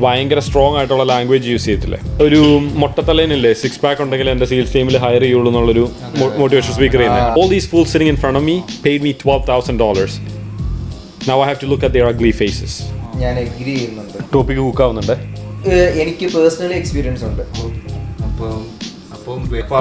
ഭയങ്കര സ്ട്രോങ് ആയിട്ടുള്ള language use ചെയ്യത്തില്ലേ. ഒരു മൊട്ടത്തലേനില്ലേ 6 pack ഉണ്ടെങ്കിൽ എൻ്റെ സെയിൽസ് ടീമിൽ ഹയർ ചെയ്യുള്ളൂ എന്നുള്ളൊരു മോട്ടിവേഷൻ സ്പീക്കർ ചെയ്യുന്നത്. All these fools sitting in front of me paid me $12,000. Now I have to look at their ugly faces. ഞാൻ എഗ്രി ചെയ്യുന്നുണ്ട്. ടോപ്പിക്ക് ഹുക്കാവുന്നുണ്ട്. എനിക്ക് പേഴ്സണലി എക്സ്പീരിയൻസ് ഉണ്ട്. അപ്പം വെയിറ്റ്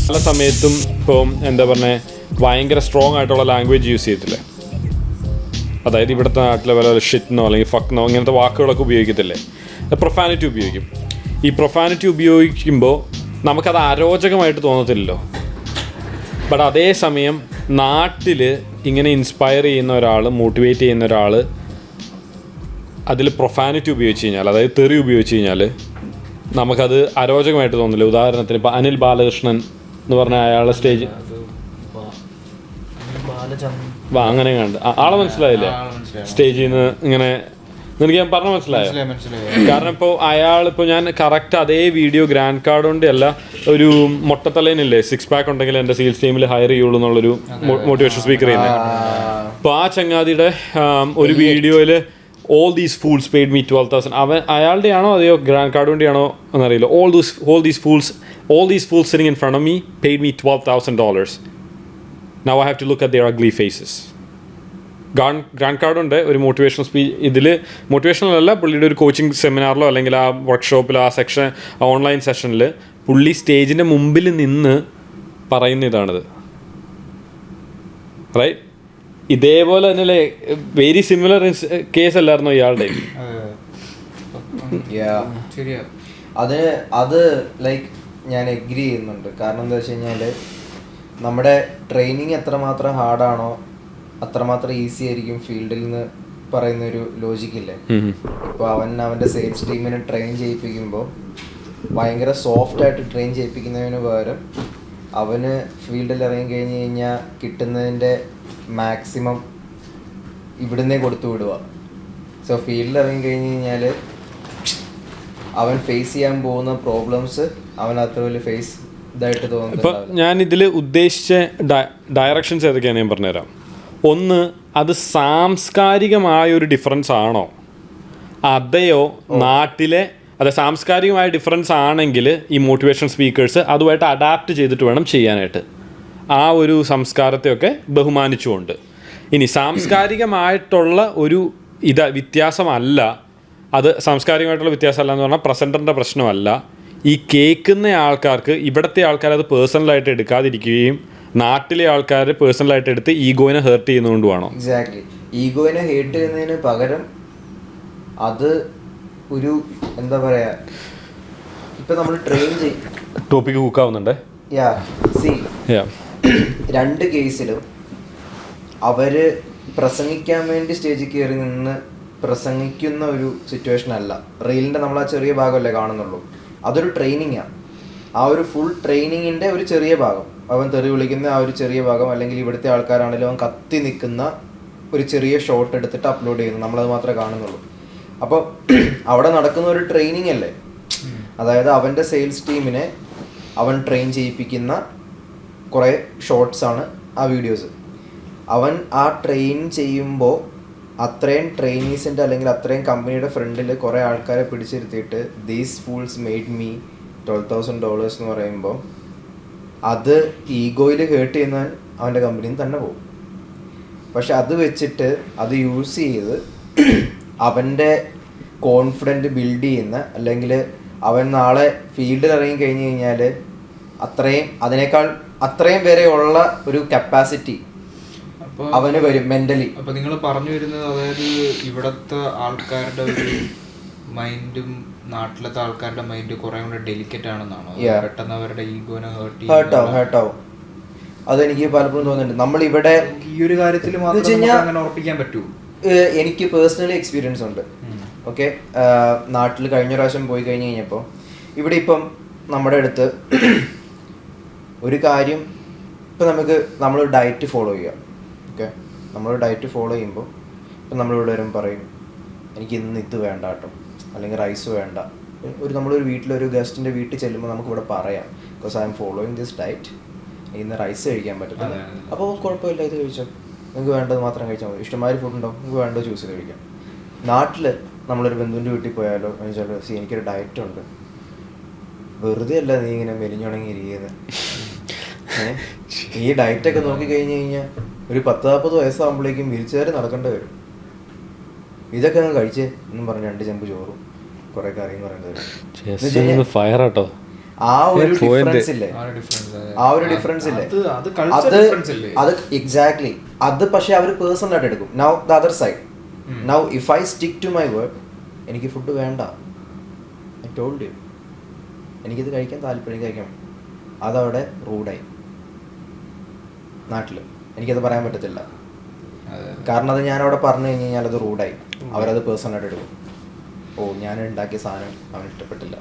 പല സമയത്തും ഇപ്പം എന്താ പറഞ്ഞ ഭയങ്കര സ്ട്രോങ് ആയിട്ടുള്ള ലാംഗ്വേജ് യൂസ് ചെയ്യത്തില്ലേ. അതായത് ഇവിടുത്തെ നാട്ടിലെ വല്ല ഷിറ്റ്നോ അല്ലെങ്കിൽ ഫക്നോ ഇങ്ങനത്തെ വാക്കുകളൊക്കെ ഉപയോഗിക്കത്തില്ലേ. പ്രൊഫാനിറ്റി ഉപയോഗിക്കും. ഈ പ്രൊഫാനിറ്റി ഉപയോഗിക്കുമ്പോൾ നമുക്കത് അരോചകമായിട്ട് തോന്നത്തില്ലല്ലോ. ബട്ട് അതേസമയം നാട്ടിൽ ഇങ്ങനെ ഇൻസ്പയർ ചെയ്യുന്ന ഒരാൾ, മോട്ടിവേറ്റ് ചെയ്യുന്ന ഒരാൾ അതിൽ പ്രൊഫാനിറ്റി ഉപയോഗിച്ച് കഴിഞ്ഞാൽ, അതായത് തെറി ഉപയോഗിച്ച് കഴിഞ്ഞാൽ നമുക്കത് അരോചകമായിട്ട് തോന്നില്ല. ഉദാഹരണത്തിന് ഇപ്പോൾ അനിൽ ബാലകൃഷ്ണൻ എന്ന് പറഞ്ഞാൽ അയാളുടെ സ്റ്റേജ് അങ്ങനെ കണ്ട് ആളെ മനസ്സിലായില്ലേ. സ്റ്റേജിൽ നിന്ന് ഇങ്ങനെ എനിക്ക് ഞാൻ പറഞ്ഞ മനസ്സിലായോ? കാരണം ഇപ്പോൾ അയാളിപ്പോൾ ഞാൻ കറക്റ്റ് അതേ വീഡിയോ ഗ്രാൻഡ് കാർഡ് കൊണ്ട് അല്ല, ഒരു മൊട്ടത്തലേനില്ലേ 6 pack ഉണ്ടെങ്കിൽ എൻ്റെ സെയിൽസ് ടീമിൽ ഹയർ ചെയ്യുള്ളൂ എന്നുള്ളൊരു മോട്ടിവേഷൻ സ്പീക്കർ ചെയ്യുന്നത്. അപ്പോൾ ആ ചങ്ങാതിയുടെ ഒരു വീഡിയോയിൽ all these fools paid me $12,000. അയാളുടെ ആണോ അതെയോ ഗ്രാൻഡ് കാർഡ് വേണ്ടിയാണോ എന്നറിയില്ല. all these fools sitting in front of me paid me $12,000. Now I have to look at their ugly faces. Grand card ഉണ്ട് ഒരു മോട്ടിവേഷണൽ ഇതിൽ മോട്ടിവേഷണൽ അല്ല, പുള്ളിയുടെ ഒരു കോച്ചിങ് സെമിനാറിലോ അല്ലെങ്കിൽ ആ വർക്ക്ഷോപ്പിലോ ആ ഓൺലൈൻ സെഷനിൽ പുള്ളി സ്റ്റേജിൻ്റെ മുമ്പിൽ നിന്ന് പറയുന്ന ഇതാണിത്. റൈറ്റ്? ഇതേപോലെ തന്നെ വെരി സിമിലർ കേസ് അല്ലായിരുന്നോ ഇയാളുടെ? അത് ലൈക്ക് ഞാൻ എഗ്രി ചെയ്യുന്നുണ്ട്. കാരണം എന്താ വെച്ച് കഴിഞ്ഞാൽ നമ്മുടെ ട്രെയിനിങ് എത്രമാത്രം ഹാർഡാണോ അത്രമാത്രം ഈസി ആയിരിക്കും ഫീൽഡിൽ നിന്ന് പറയുന്നൊരു ലോജിക്കില്ലേ. ഇപ്പോൾ അവൻ്റെ സെയിൽസ് ടീമിനെ ട്രെയിൻ ചെയ്യിപ്പിക്കുമ്പോൾ ഭയങ്കര സോഫ്റ്റായിട്ട് ട്രെയിൻ ചെയ്യിപ്പിക്കുന്നതിന് പകരം അവന് ഫീൽഡിൽ ഇറങ്ങി കഴിഞ്ഞ് കഴിഞ്ഞാൽ കിട്ടുന്നതിൻ്റെ മാക്സിമം ഇവിടുന്നേ കൊടുത്തു വിടുക. സോ ഫീൽഡിൽ ഇറങ്ങി കഴിഞ്ഞ് കഴിഞ്ഞാൽ അവൻ ഫേസ് ചെയ്യാൻ പോകുന്ന പ്രോബ്ലംസ് അവൻ അത്ര വലിയ ഫേസ് ഇതായിട്ട് തോന്നുന്നു. ഇപ്പം ഞാൻ ഇതിൽ ഉദ്ദേശിച്ച ഡയറക്ഷൻസ് ഏതൊക്കെയാണ് ഞാൻ പറഞ്ഞുതരാം. ഒന്ന്, അത് സാംസ്കാരികമായൊരു ഡിഫറൻസ് ആണോ അതെയോ നാട്ടിലെ അതെ സാംസ്കാരികമായ ഡിഫറൻസ് ആണെങ്കിൽ ഈ മോട്ടിവേഷൻ സ്പീക്കേഴ്സ് അതുമായിട്ട് അഡാപ്റ്റ് ചെയ്തിട്ട് വേണം ചെയ്യാനായിട്ട്, ആ ഒരു സംസ്കാരത്തെയൊക്കെ ബഹുമാനിച്ചുകൊണ്ട്. ഇനി സാംസ്കാരികമായിട്ടുള്ള ഒരു വ്യത്യാസമല്ല, അത് സാംസ്കാരികമായിട്ടുള്ള വ്യത്യാസമല്ല എന്ന് പറഞ്ഞാൽ പ്രസൻറ്ററിൻ്റെ പ്രശ്നമല്ല. ഈ കേൾക്കുന്ന ആൾക്കാർക്ക് ഇവിടുത്തെ ആൾക്കാർ അത് പേഴ്സണലായിട്ട് എടുക്കാതിരിക്കുകയും നാട്ടിലെ ആൾക്കാർ പേഴ്സണലായിട്ട് എടുത്ത് ഈഗോയിനെ ഹേർട്ട് ചെയ്യുന്നതുകൊണ്ടുമാണോ? എക്സാക്ട്ലി. ഈഗോയിനെ ഹേർട്ട് ചെയ്യുന്നതിന് പകരം അത് ഒരു എന്താ പറയുക, ഇപ്പം നമ്മൾ ട്രെയിൻ ടോപ്പിക്ക് ഹുക്കാവുന്നുണ്ട്. രണ്ട് കേസിലും അവർ പ്രസംഗിക്കാൻ വേണ്ടി സ്റ്റേജിൽ കയറി നിന്ന് പ്രസംഗിക്കുന്ന ഒരു സിറ്റുവേഷൻ അല്ല. റീലിൻ്റെ നമ്മൾ ആ ചെറിയ ഭാഗമല്ലേ കാണുന്നുള്ളൂ. അതൊരു ട്രെയിനിങ്ങാണ്. ആ ഒരു ഫുൾ ട്രെയിനിങ്ങിൻ്റെ ഒരു ചെറിയ ഭാഗം, അവൻ തെറി വിളിക്കുന്ന ആ ഒരു ചെറിയ ഭാഗം, അല്ലെങ്കിൽ ഇവിടുത്തെ ആൾക്കാരാണെങ്കിലും അവൻ കത്തി നിൽക്കുന്ന ഒരു ചെറിയ ഷോട്ട് എടുത്തിട്ട് അപ്ലോഡ് ചെയ്യുന്നു, നമ്മളത് മാത്രമേ കാണുന്നുള്ളൂ. അപ്പോൾ അവിടെ നടക്കുന്ന ഒരു ട്രെയിനിങ് അല്ലേ. അതായത് അവൻ്റെ സെയിൽസ് ടീമിനെ അവൻ ട്രെയിൻ ചെയ്യിപ്പിക്കുന്ന കുറേ ഷോർട്സാണ് ആ വീഡിയോസ്. അവൻ ആ ട്രെയിൻ ചെയ്യുമ്പോൾ അത്രയും ട്രെയിനീസിൻ്റെ അല്ലെങ്കിൽ അത്രയും കമ്പനിയുടെ ഫ്രണ്ടിൽ കുറേ ആൾക്കാരെ പിടിച്ചിരുത്തിയിട്ട് ദീസ് ഫൂൾസ് മെയ്ഡ് മീ $12,000 എന്ന് പറയുമ്പോൾ അത് ഈഗോയിൽ ഹേർട്ട് ചെയ്യുന്നവൻ അവൻ്റെ കമ്പനിയിൽ നിന്ന് തന്നെ പോകും. പക്ഷെ അത് വെച്ചിട്ട് അത് യൂസ് ചെയ്ത് അവൻ്റെ കോൺഫിഡൻറ്റ് ബിൽഡ് ചെയ്യുന്ന, അല്ലെങ്കിൽ അവൻ നാളെ ഫീൽഡിൽ ഇറങ്ങി കഴിഞ്ഞ് കഴിഞ്ഞാൽ അതിനേക്കാൾ അത്രയും വരെ ഉള്ള ഒരു കപ്പാസിറ്റി അവന് വരും മെന്റലി. അപ്പൊ നിങ്ങൾ പറഞ്ഞു വരുന്നത് അതായത് ഇവിടത്തെ ആൾക്കാരുടെ ഒരു മൈൻഡും നാട്ടിലത്തെ ആൾക്കാരുടെ മൈൻഡ് കുറെ കൂടെ ഡെലിക്കറ്റ് ആണെന്നാണോ? പെട്ടെന്ന് അവരുടെ ഈഗോനെ ഹേർട്ടാവും. അതെനിക്ക് പലപ്പോഴും തോന്നുന്നുണ്ട്. നമ്മളിവിടെ ഈ ഒരു കാര്യത്തിൽ മാത്രം അങ്ങനെ ഉറപ്പിക്കാൻ പറ്റൂ. എനിക്ക് പേഴ്സണലി എക്സ്പീരിയൻസ് ഉണ്ട്. ഓക്കെ, നാട്ടിൽ കഴിഞ്ഞ പ്രാവശ്യം പോയി കഴിഞ്ഞ് കഴിഞ്ഞപ്പോൾ ഇവിടെ ഇപ്പം നമ്മുടെ അടുത്ത് ഒരു കാര്യം, ഇപ്പം നമ്മൾ ഡയറ്റ് ഫോളോ ചെയ്യുക. ഓക്കെ, നമ്മൾ ഡയറ്റ് ഫോളോ ചെയ്യുമ്പോൾ ഇപ്പം നമ്മളിവിടെ വരും പറയും എനിക്ക് ഇന്ന് ഇത് വേണ്ട കേട്ടോ, അല്ലെങ്കിൽ റൈസ് വേണ്ട. നമ്മളൊരു വീട്ടിലൊരു ഗസ്റ്റിൻ്റെ വീട്ടിൽ ചെല്ലുമ്പോൾ നമുക്കിവിടെ പറയാം because I M following this diet, ഇന്ന് റൈസ് കഴിക്കാൻ പറ്റത്തില്ല. അപ്പോൾ കുഴപ്പമില്ല, ഇത് കഴിച്ചോ, നിങ്ങൾക്ക് വേണ്ടത് മാത്രം കഴിച്ചാൽ മതി, ഇഷ്ടംമാതിരി ഫുഡ് ഉണ്ടാവും, നിങ്ങൾക്ക് വേണ്ടത് ചൂസ് ചെയ്ത് കഴിക്കാം. നാട്ടിൽ നമ്മളൊരു ബന്ധുവിൻ്റെ വീട്ടിൽ പോയാലോ എന്ന് വെച്ചാൽ എനിക്കൊരു ഡയറ്റ് ഉണ്ട്, വെറുതെ അല്ല നീ ഇങ്ങനെ മെലിഞ്ഞുണങ്ങിയിരിക്കുന്നത്. ഈ ഡയറ്റൊക്കെ നോക്കി കഴിഞ്ഞ് കഴിഞ്ഞാൽ ഒരു 10-40 വയസ്സാകുമ്പോഴേക്കും വീൽ ചെയർ നടക്കേണ്ടി വരും. ഇതൊക്കെ അങ്ങ് കഴിച്ചേ എന്നും പറഞ്ഞ് 2 ചെമ്പ് ചോറും കുറേ കറിയും പറയുന്നത് ഫയർ ആട്ടോ. ആ ഒരു ഡിഫറൻസ് ഇല്ലേ, അത് എക്സാക്ട്ലി അത്. പക്ഷെ അവർ പേഴ്സണൽ ആയിട്ട് എടുക്കും. Now the other side, now if I stick to my word, എനിക്ക് ഫുഡ് വേണ്ട, ഐ ടോൾഡ് യു, എനിക്കിത് കഴിക്കാൻ താല്പര്യം, കഴിക്കണം, അതവിടെ റൂഡായി. നാട്ടിൽ എനിക്കത് പറയാൻ പറ്റത്തില്ല, കാരണം അത് ഞാനവിടെ പറഞ്ഞു കഴിഞ്ഞ് കഴിഞ്ഞാൽ അത് റൂഡായി, അവരത് പേഴ്സണലായിട്ട് എടുക്കും. ഓ, ഞാൻ ഉണ്ടാക്കിയ സാധനം അവന് ഇഷ്ടപ്പെട്ടില്ല,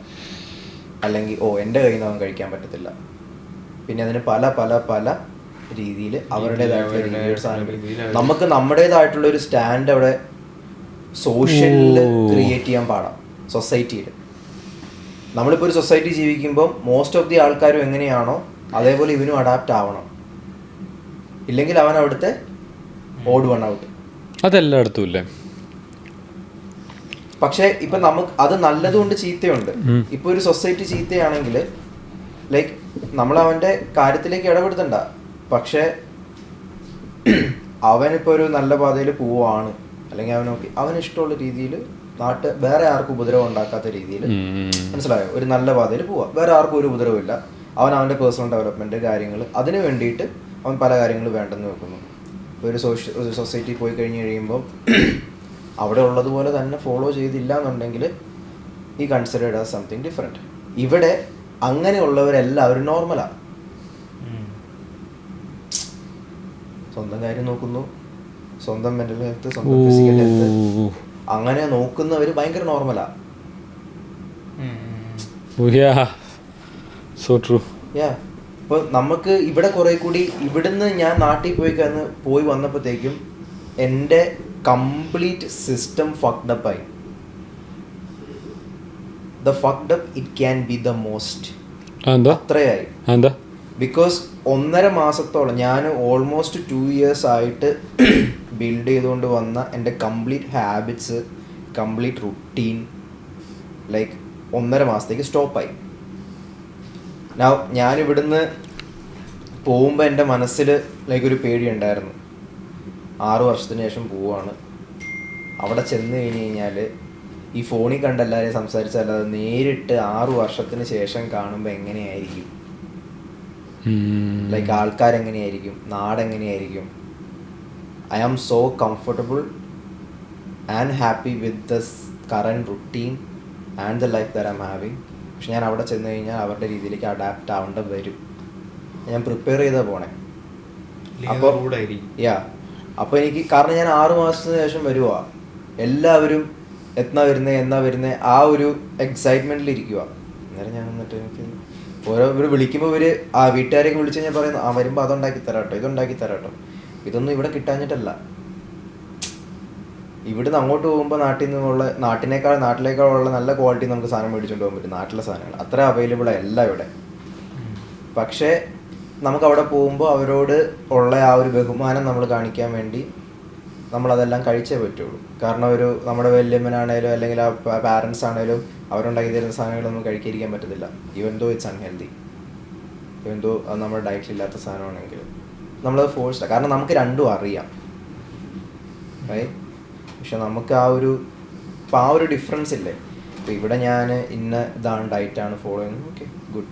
അല്ലെങ്കിൽ ഓ എൻ്റെ കയ്യിൽ നിന്ന് അവൻ കഴിക്കാൻ പറ്റത്തില്ല. പിന്നെ അതിന് പല പല പല രീതിയിൽ അവരുടേതായിട്ടുള്ള നമുക്ക് നമ്മുടേതായിട്ടുള്ള ഒരു സ്റ്റാൻഡ് അവിടെ സോഷ്യലിൽ ക്രിയേറ്റ് ചെയ്യാൻ പാടാം. സൊസൈറ്റിയിൽ നമ്മളിപ്പോൾ ഒരു സൊസൈറ്റി ജീവിക്കുമ്പോൾ മോസ്റ്റ് ഓഫ് ദി ആൾക്കാരും എങ്ങനെയാണോ അതേപോലെ ഇവനും അഡാപ്റ്റ് ആവണം, ഇല്ലെങ്കിൽ അവൻ അവിടുത്തെ ഓഡ് വൺ ഔട്ട്. അതെല്ലായിടത്തും ഇല്ലേ? പക്ഷേ ഇപ്പം നമുക്ക് അത് നല്ലതുകൊണ്ട് ചീത്തയുണ്ട്. ഇപ്പോൾ ഒരു സൊസൈറ്റി ചീത്തയാണെങ്കിൽ ലൈക്ക് നമ്മൾ അവൻ്റെ കാര്യത്തിലേക്ക് ഇടപെടുത്തണ്ട, പക്ഷേ അവനിപ്പോൾ ഒരു നല്ല പാതയിൽ പോവുകയാണ്, അല്ലെങ്കിൽ അവന് ഇഷ്ടമുള്ള രീതിയിൽ വേറെ ആർക്കും ഉപദ്രവം ഉണ്ടാക്കാത്ത രീതിയിൽ, മനസ്സിലായോ, ഒരു നല്ല പാതയിൽ പോവാം, വേറെ ആർക്കും ഒരു ഉപദ്രവമില്ല, അവൻ്റെ പേഴ്സണൽ ഡെവലപ്മെൻറ്റ് കാര്യങ്ങൾ, അതിന് വേണ്ടിയിട്ട് അവൻ പല കാര്യങ്ങൾ വേണ്ടെന്ന് വെക്കുന്നു. ഇപ്പോൾ ഒരു സൊസൈറ്റി പോയി കഴിഞ്ഞ് കഴിയുമ്പോൾ അവിടെ ഉള്ളതുപോലെ തന്നെ ഫോളോ ചെയ്തില്ല എന്നുണ്ടെങ്കിൽ ഈ കൺസിഡേർഡ് ആസ് സംതിങ് ഡിഫറെൻറ്റ്. ഇവിടെ അങ്ങനെയുള്ളവരെല്ലാവരും നോർമലാണ്, സ്വന്തം കാര്യം നോക്കുന്നു, സ്വന്തം മെൻ്റൽ ഹെൽത്ത്, സ്വന്തം ഫിസിക്കൽ ഹെൽത്ത്, അങ്ങനെ നോക്കുന്നവർ ഭയങ്കര നോർമലാണ്. ഇപ്പോൾ നമുക്ക് ഇവിടെ കുറേ കൂടി ഇവിടുന്ന് ഞാൻ നാട്ടിൽ പോയി വന്നപ്പോഴത്തേക്കും എൻ്റെ കംപ്ലീറ്റ് സിസ്റ്റം ഫക്ഡ് അപ്പ് ആയി. The fucked up it can be the most, അത്രയായി. ബിക്കോസ് 1.5 മാസത്തോളം ഞാൻ ഓൾമോസ്റ്റ് 2 years ആയിട്ട് ബിൽഡ് ചെയ്തുകൊണ്ട് വന്ന എൻ്റെ complete habits, complete routine like 1.5 മാസത്തേക്ക് സ്റ്റോപ്പായി. ഞാനിവിടുന്ന് പോകുമ്പോൾ എൻ്റെ മനസ്സിൽ ലൈക്ക് ഒരു പേടിയുണ്ടായിരുന്നു, 6 വർഷത്തിന് ശേഷം പോവുകയാണ്, അവിടെ ചെന്ന് കഴിഞ്ഞ് കഴിഞ്ഞാൽ ഈ ഫോണിൽ കണ്ട് എല്ലാവരെയും സംസാരിച്ചല്ലാതെ നേരിട്ട് 6 വർഷത്തിന് ശേഷം കാണുമ്പോൾ എങ്ങനെയായിരിക്കും, ലൈക്ക് ആൾക്കാരെങ്ങനെയായിരിക്കും, നാടെങ്ങനെയായിരിക്കും. I am so comfortable and happy with the current routine and the life that I am having. പക്ഷെ ഞാൻ അവിടെ ചെന്ന് കഴിഞ്ഞാൽ അവരുടെ രീതിയിലേക്ക് അഡാപ്റ്റ് ആവേണ്ട വരും. ഞാൻ പ്രിപ്പയർ ചെയ്താൽ പോണേ. അപ്പോൾ അപ്പോൾ എനിക്ക്, കാരണം ഞാൻ 6 മാസത്തിന് ശേഷം വരുക, എല്ലാവരും എന്നാ വരുന്നത് ആ ഒരു എക്സൈറ്റ്മെൻറ്റിൽ ഇരിക്കുക. അന്നേരം ഞാൻ വന്നിട്ട് എനിക്ക് ഇവർ വിളിക്കുമ്പോൾ വീട്ടുകാരെയൊക്കെ വിളിച്ച് ഞാൻ പറയുന്നു, വരുമ്പോൾ അതുണ്ടാക്കി തരാട്ടോ, ഇതുണ്ടാക്കി തരാട്ടോ. ഇതൊന്നും ഇവിടെ കിട്ടാഞ്ഞിട്ടല്ല, ഇവിടുന്ന് അങ്ങോട്ട് പോകുമ്പോൾ നാട്ടിലേക്കാളുള്ള നല്ല ക്വാളിറ്റി നമുക്ക് സാധനം മേടിച്ചുകൊണ്ട് പോകാൻ പറ്റും. നാട്ടിലെ സാധനങ്ങൾ അത്ര അവൈലബിൾ അല്ല ഇവിടെ. പക്ഷേ നമുക്കവിടെ പോകുമ്പോൾ അവരോട് ഉള്ള ആ ഒരു ബഹുമാനം നമ്മൾ കാണിക്കാൻ വേണ്ടി നമ്മളതെല്ലാം കഴിച്ചേ പറ്റുള്ളൂ. കാരണം നമ്മുടെ വല്യമ്മനാണേലും അല്ലെങ്കിൽ ആ പാരൻസ് ആണേലും അവരുണ്ടാക്കി തരുന്ന സാധനങ്ങൾ നമുക്ക് കഴിക്കാതിരിക്കാൻ പറ്റത്തില്ല. Even though it's unhealthy, even though അത് നമ്മുടെ ഡയറ്റിലില്ലാത്ത സാധനമാണെങ്കിൽ നമ്മളത് ഫോഴ്സ്ഡാണ്. കാരണം നമുക്ക് രണ്ടും അറിയാം, പക്ഷെ നമുക്ക് ആ ഒരു ഡിഫറൻസ് ഇല്ലേ. ഇപ്പോൾ ഇവിടെ ഞാൻ ഇതാണ് ഡയറ്റാണ് ഫോളോ ചെയ്യുന്നത്, ഓക്കെ ഗുഡ്.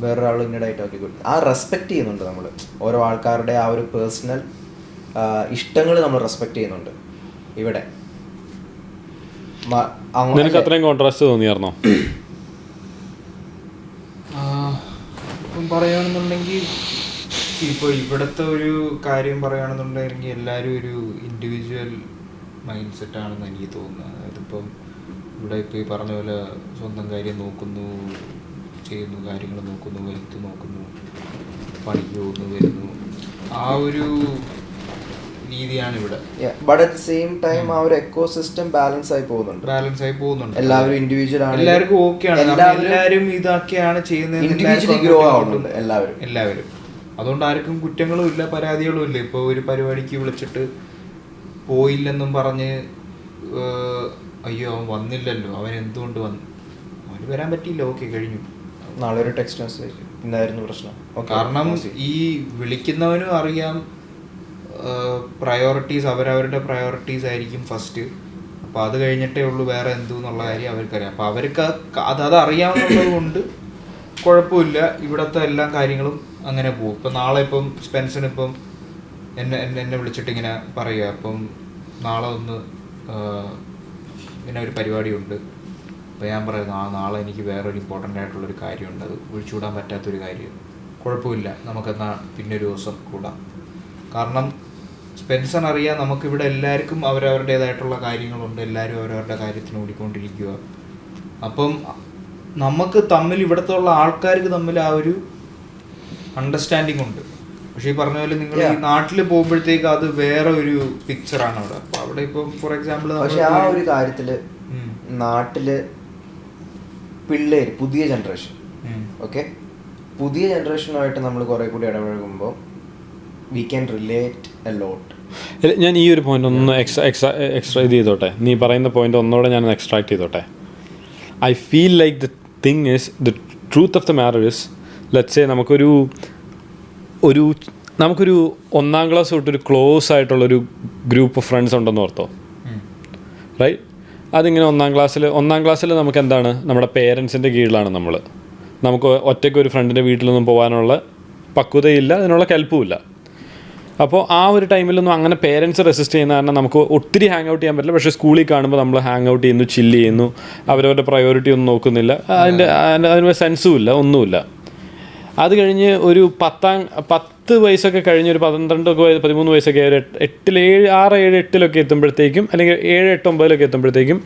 വേറൊരാൾ ഇന്ന ഡയറ്റ്, ഓക്കെ ഗുഡ്. ആ റെസ്പെക്റ്റ് ചെയ്യുന്നുണ്ട് നമ്മൾ, ഓരോ ആൾക്കാരുടെ ആ ഒരു പേഴ്സണൽ ഇഷ്ടങ്ങൾ നമ്മൾ റെസ്പെക്റ്റ് ചെയ്യുന്നുണ്ട് ഇവിടെ. നിനക്ക് അത്രയും കോൺട്രാസ്റ്റ് തോന്നിയായിരുന്നോ? പറയുകയാണെന്നുണ്ടെങ്കിൽ ഇപ്പോൾ ഇവിടുത്തെ ഒരു കാര്യം പറയുകയാണെന്നുണ്ടെങ്കിൽ എല്ലാവരും ഒരു ഇൻഡിവിജ്വൽ മൈൻഡ് സെറ്റാണെന്ന് എനിക്ക് തോന്നുന്നത്. അതായത് ഇപ്പം ഇവിടെ ഇപ്പോൾ ഈ പറഞ്ഞ പോലെ സ്വന്തം കാര്യം നോക്കുന്നു, ചെയ്യുന്നു, കാര്യങ്ങൾ നോക്കുന്നു, വെൽത്ത് നോക്കുന്നു, പണിക്ക് പോകുന്നു, വരുന്നു, ആ ഒരു രീതിയാണ് ഇവിടെ. ബട്ട് അറ്റ് സെയിം ടൈം ആ ഒരു എക്കോസിസ്റ്റം ബാലൻസ് ആയി പോകുന്നുണ്ട്. എല്ലാവരും ഇൻഡിവിജ്വൽ ആണ്, എല്ലാവർക്കും ഓക്കെയാണ്, എല്ലാവരും ഇതൊക്കെയാണ് ചെയ്യുന്നത്, ഇൻഡിവിജ്വലി ഗ്രോ ആവുന്നുണ്ട് എല്ലാവരും. അതുകൊണ്ട് ആർക്കും കുറ്റങ്ങളും ഇല്ല, പരാതികളും ഇല്ല. ഇപ്പോൾ ഒരു പരിപാടിക്ക് വിളിച്ചിട്ട് പോയില്ലെന്നും പറഞ്ഞ് അയ്യോ അവൻ വന്നില്ലല്ലോ, അവൻ എന്തുകൊണ്ട് വന്നു, അവന് വരാൻ പറ്റിയില്ല, ഓക്കെ കഴിഞ്ഞു, നാളെ ഒരു ടെക്സ്റ്റ് മെസ്സേജ്, ഇന്നായിരുന്നു പ്രശ്നം. കാരണം ഈ വിളിക്കുന്നവനും അറിയാം പ്രയോറിറ്റീസ്, അവരവരുടെ പ്രയോറിറ്റീസ് ആയിരിക്കും ഫസ്റ്റ്. അപ്പോൾ അത് കഴിഞ്ഞിട്ടേ ഉള്ളൂ വേറെ എന്തു എന്നുള്ള കാര്യം അവർക്കറിയാം. അപ്പോൾ അവർക്ക് അത് അറിയാവുന്നത് കൊണ്ട് കുഴപ്പമില്ല, ഇവിടുത്തെ എല്ലാ കാര്യങ്ങളും അങ്ങനെ പോകും. ഇപ്പം നാളെ ഇപ്പം സ്പെൻസണിപ്പം എന്നെ വിളിച്ചിട്ട് ഇങ്ങനെ പറയുക, അപ്പം നാളെ ഒന്ന് ഇങ്ങനെ ഒരു പരിപാടിയുണ്ട്. അപ്പോൾ ഞാൻ പറയുന്നു നാളെ എനിക്ക് വേറൊരു ഇമ്പോർട്ടൻ്റ് ആയിട്ടുള്ളൊരു കാര്യമുണ്ട്, അത് ഒഴിച്ചുകൂടാൻ പറ്റാത്തൊരു കാര്യം. കുഴപ്പമില്ല, നമുക്കെന്നാൽ പിന്നെ ഒരു ദിവസം കൂടാം. കാരണം സ്പെൻസൺ അറിയാം നമുക്കിവിടെ എല്ലാവർക്കും അവരവരുടേതായിട്ടുള്ള കാര്യങ്ങളുണ്ട്, എല്ലാവരും അവരവരുടെ കാര്യത്തിന് ഓടിക്കൊണ്ടിരിക്കുക. അപ്പം നമുക്ക് തമ്മിൽ ഇവിടുത്തെ ഉള്ള ആൾക്കാർക്ക് തമ്മിൽ ആ ഒരു അണ്ടർസ്റ്റാൻഡിങ് ഉണ്ട്. പക്ഷേ ഈ പറഞ്ഞ പോലെ നിങ്ങൾ ഈ നാട്ടിൽ പോകുമ്പോഴത്തേക്ക് അത് വേറെ ഒരു പിക്ചറാണ് അവിടെ. അപ്പൊ അവിടെ ഇപ്പം ഫോർ എക്സാമ്പിൾ പക്ഷെ ആ ഒരു കാര്യത്തില് നാട്ടില് പിള്ളേര് പുതിയ ജനറേഷൻ പുതിയ ജനറേഷനുമായിട്ട് നമ്മൾ കുറെ കൂടി ഇടപഴകുമ്പോൾ we can relate a lot. ഞാൻ ഈ ഒരു പോയിന്റ് ഒന്ന് എക്സ്ട്രാ ഇത് ചെയ്തോട്ടെ, നീ പറയുന്ന പോയിന്റ് ഒന്നോടെ ഞാൻ എക്സ്ട്രാക്ട് ചെയ്തോട്ടെ. I feel like the thing is the truth of the matter is, let's say നമുക്കൊരു 1ാം ക്ലാസ് തൊട്ടൊരു ക്ലോസ് ആയിട്ടുള്ളൊരു ഗ്രൂപ്പ് ഓഫ് ഫ്രണ്ട്സ് ഉണ്ടെന്ന് ഓർത്തോ, റൈറ്റ്? അതിങ്ങനെ 1ാം ക്ലാസ്സിൽ നമുക്ക് എന്താണ്, നമ്മുടെ പേരൻസിൻ്റെ കീഴിലാണ് നമുക്ക് ഒറ്റയ്ക്ക് ഒരു ഫ്രണ്ടിൻ്റെ വീട്ടിലൊന്നും പോകാനുള്ള പക്വതയില്ല, അതിനുള്ള കെൽപ്പുമില്ല. അപ്പോൾ ആ ഒരു ടൈമിലൊന്നും അങ്ങനെ പേരൻസ് റെസിസ്റ്റ് ചെയ്യുന്ന കാരണം നമുക്ക് ഒത്തിരി ഹാങ് ഔട്ട് ചെയ്യാൻ പറ്റില്ല. പക്ഷേ സ്കൂളിൽ കാണുമ്പോൾ നമ്മൾ ഹാങ് ഔട്ട് ചെയ്യുന്നു, ചില്ല് ചെയ്യുന്നു, അവരവരുടെ പ്രയോറിറ്റി ഒന്നും നോക്കുന്നില്ല, അതിന് സെൻസും ഇല്ല, ഒന്നുമില്ല. അത് കഴിഞ്ഞ് ഒരു 10 വയസ്സൊക്കെ കഴിഞ്ഞ് ഒരു 13 വയസ്സൊക്കെ 6, 7, 8 എത്തുമ്പോഴത്തേക്കും, അല്ലെങ്കിൽ 7, 8, 9 എത്തുമ്പോഴത്തേക്കും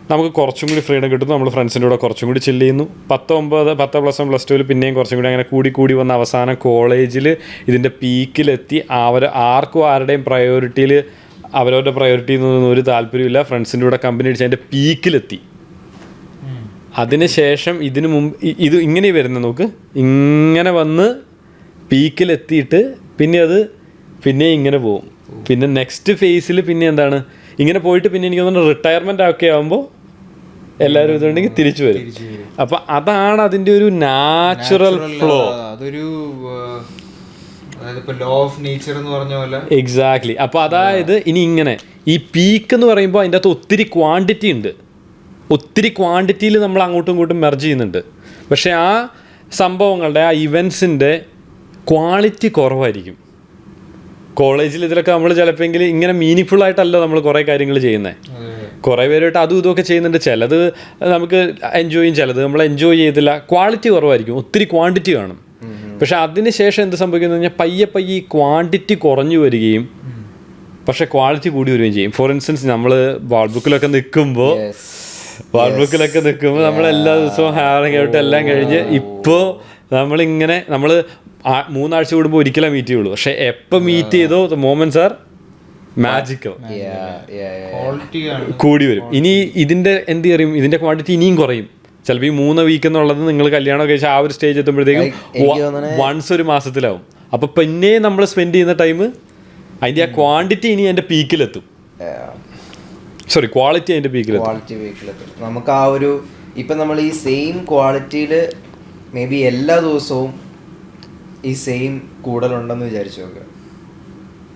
നമുക്ക് കുറച്ചും കൂടി ഫ്രീഡം കിട്ടുന്നു. നമ്മൾ ഫ്രണ്ട്സിൻ്റെ കൂടെ കുറച്ചും കൂടി ചില്ല് ചെയ്യുന്നു. 10, 10+1, +2 പിന്നെയും കുറച്ചും കൂടി അങ്ങനെ കൂടി വന്ന അവസാനം കോളേജിൽ ഇതിൻ്റെ പീക്കിലെത്തി. ആർക്കും ആരുടെയും പ്രയോറിറ്റിയിൽ അവരവരുടെ പ്രയോറിറ്റിയിൽ നിന്നൊന്നും ഒരു താല്പര്യമില്ല, ഫ്രണ്ട്സിൻ്റെ കൂടെ കമ്പനി അടിച്ച് അതിൻ്റെ പീക്കിലെത്തി. അതിനുശേഷം ഇതിനു മുമ്പ് ഇത് ഇങ്ങനെ വരുന്നത് നോക്ക്, ഇങ്ങനെ വന്ന് പീക്കിലെത്തിയിട്ട് പിന്നെ ഇങ്ങനെ പോകും. പിന്നെ നെക്സ്റ്റ് ഫേസിൽ പിന്നെ എന്താണ്, ഇങ്ങനെ പോയിട്ട് പിന്നെ എനിക്ക് തോന്നുന്നു റിട്ടയർമെൻ്റ് ഒക്കെ ആകുമ്പോൾ എല്ലാവരും ഇതുണ്ടെങ്കിൽ തിരിച്ചു വരും. അപ്പം അതാണ് അതിൻ്റെ ഒരു നാച്ചുറൽ ഫ്ലോ. അതൊരു ലോ ഓഫ് നേച്ചർ എന്ന് പറഞ്ഞ പോലെ. എക്സാക്ട്ലി. അപ്പോൾ അതായത് ഇനി ഇങ്ങനെ ഈ പീക്ക് എന്ന് പറയുമ്പോൾ അതിൻ്റെ അകത്ത് ഒത്തിരി ക്വാണ്ടിറ്റി ഉണ്ട്, ഒത്തിരി ക്വാണ്ടിറ്റിയിൽ നമ്മൾ അങ്ങോട്ടും ഇങ്ങോട്ടും മെർജ് ചെയ്യുന്നുണ്ട്. പക്ഷേ ആ സംഭവങ്ങളുടെ ആ ഇവൻസിൻ്റെ ക്വാളിറ്റി കുറവായിരിക്കും. കോളേജിൽ ഇതിലൊക്കെ നമ്മൾ ചിലപ്പോൾ ഇങ്ങനെ മീനിങ് ആയിട്ടല്ല നമ്മൾ കുറേ കാര്യങ്ങൾ ചെയ്യുന്നത്. കുറേ പേരായിട്ട് അതും ഇതൊക്കെ ചെയ്യുന്നുണ്ട്. ചിലത് നമുക്ക് എൻജോയ് ചെയ്യും, ചിലത് നമ്മൾ എൻജോയ് ചെയ്തില്ല. ക്വാളിറ്റി കുറവായിരിക്കും, ഒത്തിരി ക്വാണ്ടിറ്റി കാണും. പക്ഷെ അതിന് ശേഷം എന്ത് സംഭവിക്കുന്നു കഴിഞ്ഞാൽ പയ്യെ ഈ ക്വാണ്ടിറ്റി കുറഞ്ഞു വരികയും പക്ഷെ ക്വാളിറ്റി കൂടി വരികയും ചെയ്യും. ഫോർ ഇൻസ്റ്റൻസ് നമ്മൾ വാൾബുക്കിലൊക്കെ നിൽക്കുമ്പോൾ നമ്മൾ എല്ലാ ദിവസവും ഹാങ് ഔട്ട് എല്ലാം കഴിഞ്ഞ് ഇപ്പോൾ നമ്മൾ 3 ആഴ്ച കൂടുമ്പോൾ ഒരിക്കലേ മീറ്റ് ചെയ്യുള്ളൂ. പക്ഷെ എപ്പോൾ മീറ്റ് ചെയ്തോ ദ മൊമെന്റ്സ് ആർ മാജിക്കൽ, കൂടി വരും. ഇനി ഇതിൻ്റെ എന്ത് പറയും, ഇതിൻ്റെ ക്വാണ്ടിറ്റി ഇനിയും കുറയും. ചിലപ്പോൾ ഈ 3 വീക്ക് എന്നുള്ളത് നിങ്ങൾ കല്യാണം കഴിച്ചാൽ ആ ഒരു സ്റ്റേജ് എത്തുമ്പോഴത്തേക്കും വൺസ് ഒരു മാസത്തിലാവും. അപ്പോൾ പിന്നെ നമ്മൾ സ്പെൻഡ് ചെയ്യുന്ന ടൈം അതിൻ്റെ ആ ക്വാണ്ടിറ്റി ഇനി എൻ്റെ പീക്കിലെത്തും. ക്വാളിറ്റി അതിൻ്റെ പീക്കിലെത്തും. നമുക്ക് ആ ഒരു ഇപ്പം നമ്മൾ ഈ സെയിം ക്വാളിറ്റിയിൽ മേ ബി എല്ലാ ദിവസവും ഈ സെയിം കൂടുതലുണ്ടെന്ന് വിചാരിച്ചു നോക്കുക,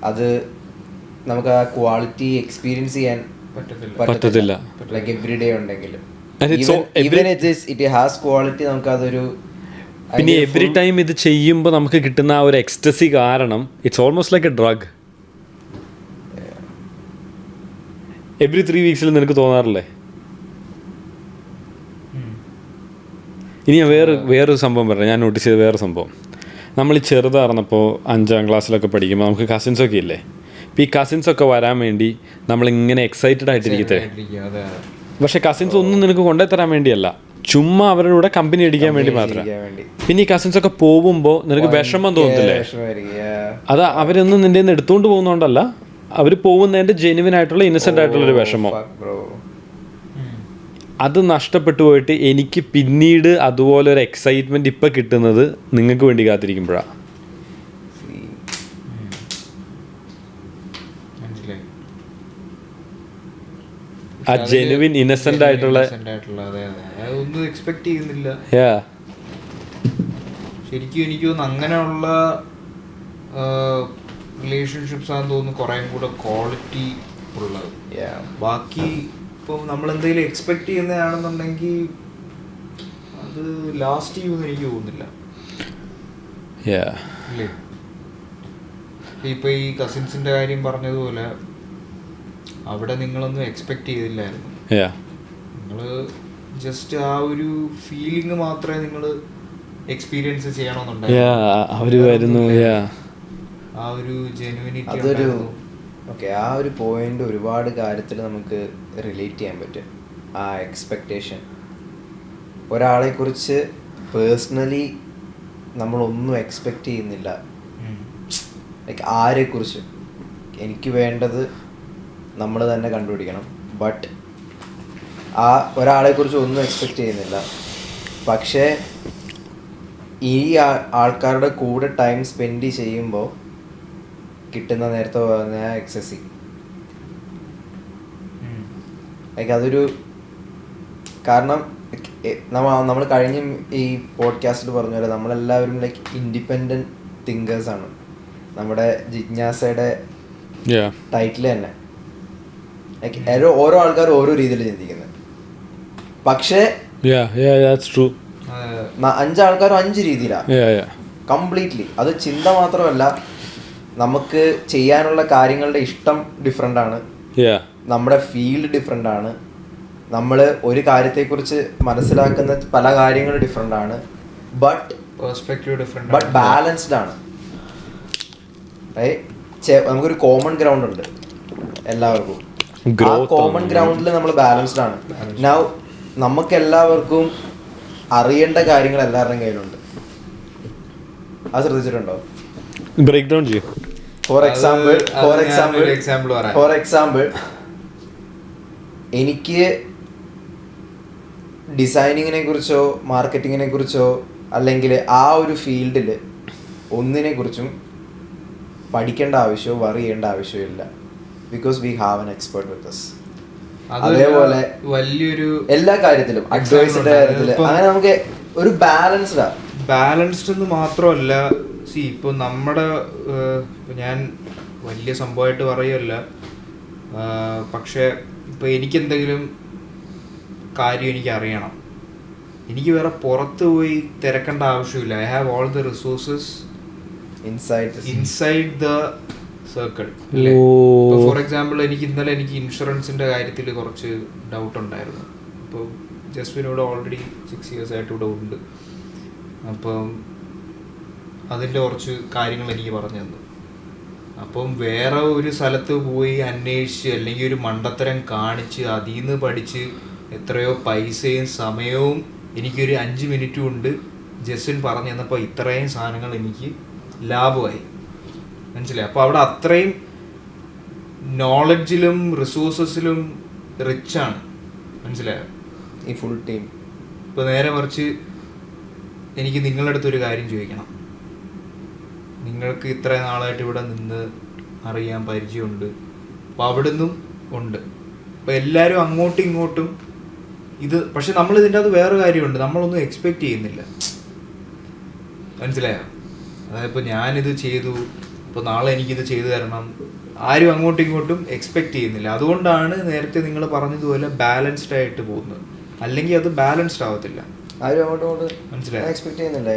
അത് നമുക്ക് ആ ക്വാളിറ്റി എക്സ്പീരിയൻസ് ചെയ്യാൻ പറ്റത്തില്ല. ലൈക്ക് എവറി ഡേ ഉണ്ടെങ്കിലും ഇറ്റ് ഹാസ് ക്വാളിറ്റി, നമുക്ക് അതൊരു പിന്നെ എവറി ടൈം ഇത് ചെയ്യുമ്പോൾ നമുക്ക് കിട്ടുന്ന ആ ഒരു എക്സ്റ്റസി കാരണം it's almost like A drug. Every 3 വീക്സിൽ നിനക്ക് തോന്നാറില്ലേ ഇനി ഞാൻ വേറൊരു സംഭവം പറയാം. ഞാൻ നോട്ടീസ് ചെയ്ത വേറൊരു സംഭവം. നമ്മൾ ഈ ചെറുതായിരുന്നപ്പോൾ 5ാം ക്ലാസ്സിലൊക്കെ പഠിക്കുമ്പോൾ നമുക്ക് കസിൻസൊക്കെ ഇല്ലേ. ഇപ്പോൾ ഈ കസിൻസൊക്കെ വരാൻ വേണ്ടി നമ്മളിങ്ങനെ എക്സൈറ്റഡ് ആയിട്ടിരിക്കട്ടെ. പക്ഷേ കസിൻസ് ഒന്നും നിനക്ക് കൊണ്ടുതരാൻ വേണ്ടിയല്ല, ചുമ്മാ അവരുടെ കൂടെ കമ്പനി അടിക്കാൻ വേണ്ടി മാത്രം. പിന്നെ ഈ കസിൻസൊക്കെ പോകുമ്പോൾ നിനക്ക് വിഷമം തോന്നത്തില്ലേ? അത് അവരൊന്നും നിൻ്റെ നിന്ന് എടുത്തുകൊണ്ട് പോകുന്നതുകൊണ്ടല്ല, അവർ പോകുന്നതിൻ്റെ ജെന്യുവൻ ആയിട്ടുള്ള ഇന്നസെൻ്റ് ആയിട്ടുള്ളൊരു വിഷമം. അത് നഷ്ടപ്പെട്ടു പോയിട്ട് എനിക്ക് പിന്നീട് അതുപോലെ ഒരു എക്സൈറ്റ്മെൻറ്റ് ഇപ്പം കിട്ടുന്നത് നിങ്ങൾക്ക് വേണ്ടി കാത്തിരിക്കുമ്പോഴാണ്. ആ ജെനുവിൻ ഇന്നസെന്റ് ആയിട്ടുള്ള ഒന്നും എക്സ്പെക്ട് ചെയ്യുന്നില്ല ശരിക്കും. എനിക്ക് തോന്നുന്നു അങ്ങനെയുള്ള റിലേഷൻഷിപ്സ് ആണെന്ന് തോന്നുന്നു കുറേ കൂടെ ക്വാളിറ്റി ഉള്ളത്. ബാക്കി ഇപ്പം നമ്മളെന്തെങ്കിലും എക്സ്പെക്ട് ചെയ്യുന്നതാണെന്നുണ്ടെങ്കിൽ അത് ലാസ്റ്റ് ചെയ്യുമെന്ന് എനിക്ക് തോന്നുന്നില്ല. അല്ലേ? ഇപ്പം ഈ കസിൻസിൻ്റെ കാര്യം പറഞ്ഞതുപോലെ അവിടെ നിങ്ങളൊന്നും എക്സ്പെക്ട് ചെയ്തില്ലായിരുന്നു. നിങ്ങൾ ജസ്റ്റ് ആ ഒരു ഫീലിംഗ് മാത്രമേ നിങ്ങൾ എക്സ്പീരിയൻസ് ചെയ്യണമെന്നുണ്ടായിരുന്നു. ആ ഒരു ജെന്യുവിനിറ്റി അതൊരു ഓക്കെ. ആ ഒരു പോയിന്റ് ഒരുപാട് കാര്യത്തിൽ നമുക്ക് റിലേറ്റ് ചെയ്യാൻ പറ്റും. ആ എക്സ്പെക്റ്റേഷൻ ഒരാളെക്കുറിച്ച് പേഴ്സണലി നമ്മളൊന്നും എക്സ്പെക്റ്റ് ചെയ്യുന്നില്ല. ലൈക്ക് ആരെക്കുറിച്ച് എനിക്ക് വേണ്ടത് നമ്മൾ തന്നെ കണ്ടുപിടിക്കണം. ബട്ട് ആ ഒരാളെക്കുറിച്ച് ഒന്നും എക്സ്പെക്റ്റ് ചെയ്യുന്നില്ല. പക്ഷേ ഈ ആൾക്കാരുടെ കൂടെ ടൈം സ്പെൻഡ് ചെയ്യുമ്പോൾ കിട്ടുന്ന നേരത്തെ പറഞ്ഞ എക്സസീവ് ലൈക്ക് അതൊരു കാരണം നമ്മൾ കഴിഞ്ഞ ഈ പോഡ്കാസ്റ്റിൽ പറഞ്ഞ പോലെ നമ്മളെല്ലാവരും ലൈക്ക് ഇൻഡിപെൻഡൻറ്റ് തിങ്കേഴ്സാണ്. നമ്മുടെ ജിജ്ഞാസയുടെ ടൈറ്റിൽ തന്നെ ലൈക്ക് ഓരോ ആൾക്കാരും ഓരോ രീതിയിൽ ചിന്തിക്കുന്നത്. പക്ഷേ 5 ആൾക്കാരും 5 രീതിയിലാണ് കംപ്ലീറ്റ്ലി. അത് ചിന്ത മാത്രമല്ല, നമുക്ക് ചെയ്യാനുള്ള കാര്യങ്ങളുടെ ഇഷ്ടം ഡിഫറെൻ്റ് ആണ്, നമ്മുടെ ഫീൽഡ് ഡിഫറെൻ്റ് ആണ്, നമ്മൾ ഒരു കാര്യത്തെക്കുറിച്ച് മനസ്സിലാക്കുന്ന പല കാര്യങ്ങളും ഡിഫറെൻ്റ് ആണ്. ബട്ട് ബാലൻസ്ഡ് ആണ്. നമുക്കൊരു കോമൺ ഗ്രൗണ്ട് ഉണ്ട് എല്ലാവർക്കും. ആ കോമൺ ഗ്രൗണ്ടിൽ നമ്മൾ ബാലൻസ്ഡ് ആണ്. നൗ നമുക്ക് എല്ലാവർക്കും അറിയേണ്ട കാര്യങ്ങൾ എല്ലാവരുടെയും കയ്യിലുണ്ട്. അത് ശ്രദ്ധിച്ചിട്ടുണ്ടോ? ബ്രേക്ക് ഡൗൺ ചെയ്യും. ഫോർ എക്സാമ്പിൾ എനിക്ക് ഡിസൈനിങ്ങിനെ കുറിച്ചോ മാർക്കറ്റിങ്ങിനെ കുറിച്ചോ അല്ലെങ്കിൽ ആ ഒരു ഫീൽഡിൽ ഒന്നിനെ കുറിച്ചും പഠിക്കേണ്ട ആവശ്യമോ വറി ചെയ്യേണ്ട ആവശ്യമില്ല. Because we have an expert with us. അതേപോലെ വലിയൊരു എല്ലാ കാര്യത്തിലും അഡ്വൈസിന്റെ കാര്യത്തിൽ അങ്ങനെ നമുക്ക് ഒരു ബാലൻസ്ഡ് എന്ന് മാത്രമല്ല. ഇപ്പോൾ നമ്മുടെ ഞാൻ വലിയ സംഭവമായിട്ട് പറയുമല്ല, പക്ഷേ ഇപ്പോൾ എനിക്കെന്തെങ്കിലും കാര്യം എനിക്ക് അറിയണം, എനിക്ക് വേറെ പുറത്ത് പോയി തിരക്കേണ്ട ആവശ്യമില്ല. I have all the resources inside the circle. For example എനിക്ക് ഇൻഷുറൻസിൻ്റെ കാര്യത്തിൽ കുറച്ച് ഡൗട്ട് ഉണ്ടായിരുന്നു. അപ്പോൾ ജസ്വിനോട് ഓൾറെഡി 6 years ആയിട്ട് ഇവിടെ ഉണ്ട്. അപ്പം അതിൻ്റെ കുറച്ച് കാര്യങ്ങൾ എനിക്ക് പറഞ്ഞു തന്നു. അപ്പം വേറെ ഒരു സ്ഥലത്ത് പോയി അന്വേഷിച്ച് അല്ലെങ്കിൽ ഒരു മണ്ടത്തരം കാണിച്ച് അതിൽ നിന്ന് പഠിച്ച് എത്രയോ പൈസയും സമയവും എനിക്കൊരു 5 minute കൊണ്ട് ജസ്വിൻ പറഞ്ഞു തന്നപ്പോൾ ഇത്രയും സാധനങ്ങൾ എനിക്ക് ലാഭമായി. മനസ്സിലായി? അപ്പോൾ അവിടെ അത്രയും നോളജിലും റിസോഴ്സസിലും റിച്ചാണ്. മനസ്സിലായോ? ഈ ഫുൾ ടീം. ഇപ്പോൾ നേരെ മറിച്ച് എനിക്ക് നിങ്ങളുടെ അടുത്തൊരു കാര്യം ചോദിക്കണം. നിങ്ങൾക്ക് ഇത്ര നാളായിട്ട് ഇവിടെ നിന്ന് അറിയാൻ പരിചയമുണ്ട്, അപ്പോൾ അവിടെ നിന്നും ഉണ്ട്. അപ്പോൾ എല്ലാവരും അങ്ങോട്ടും ഇങ്ങോട്ടും ഇത്. പക്ഷെ നമ്മൾ ഇതിൻ്റെ അത് വേറെ കാര്യമുണ്ട്, നമ്മളൊന്നും എക്സ്പെക്റ്റ് ചെയ്യുന്നില്ല. മനസ്സിലായോ? അതായത് ഇപ്പോൾ ഞാനിത് ചെയ്തു, ഇപ്പോൾ നാളെ എനിക്കിത് ചെയ്തു തരണം, ആരും അങ്ങോട്ടും ഇങ്ങോട്ടും എക്സ്പെക്റ്റ് ചെയ്യുന്നില്ല. അതുകൊണ്ടാണ് നേരത്തെ നിങ്ങൾ പറഞ്ഞതുപോലെ ബാലൻസ്ഡ് ആയിട്ട് പോകുന്നത്. അല്ലെങ്കിൽ അത് ബാലൻസ്ഡ് ആവത്തില്ല. ആരും അങ്ങോട്ടും മനസ്സിലായോ? എക്സ്പെക്ട് ചെയ്യുന്നില്ല.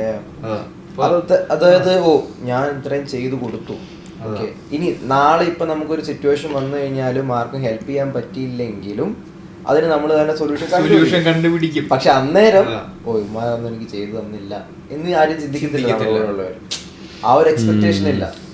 അതായത് ഞാൻ ഇത്രയും ചെയ്തു കൊടുത്തു, ഓക്കെ, ഇനി നാളെ ഇപ്പം നമുക്കൊരു സിറ്റുവേഷൻ വന്നു കഴിഞ്ഞാലും ആർക്കും ഹെൽപ്പ് ചെയ്യാൻ പറ്റിയില്ലെങ്കിലും അതിന് നമ്മൾ തന്നെ സൊല്യൂഷൻ കണ്ടുപിടിക്കും. പക്ഷെ അന്നേരം ഇമാരൊന്നും എനിക്ക് ചെയ്തു തന്നില്ല എന്ന് ആരും ചിന്തിക്കത്തില്ല. ആ ഒരു എക്സ്പെക്ടേഷൻ ഇല്ല.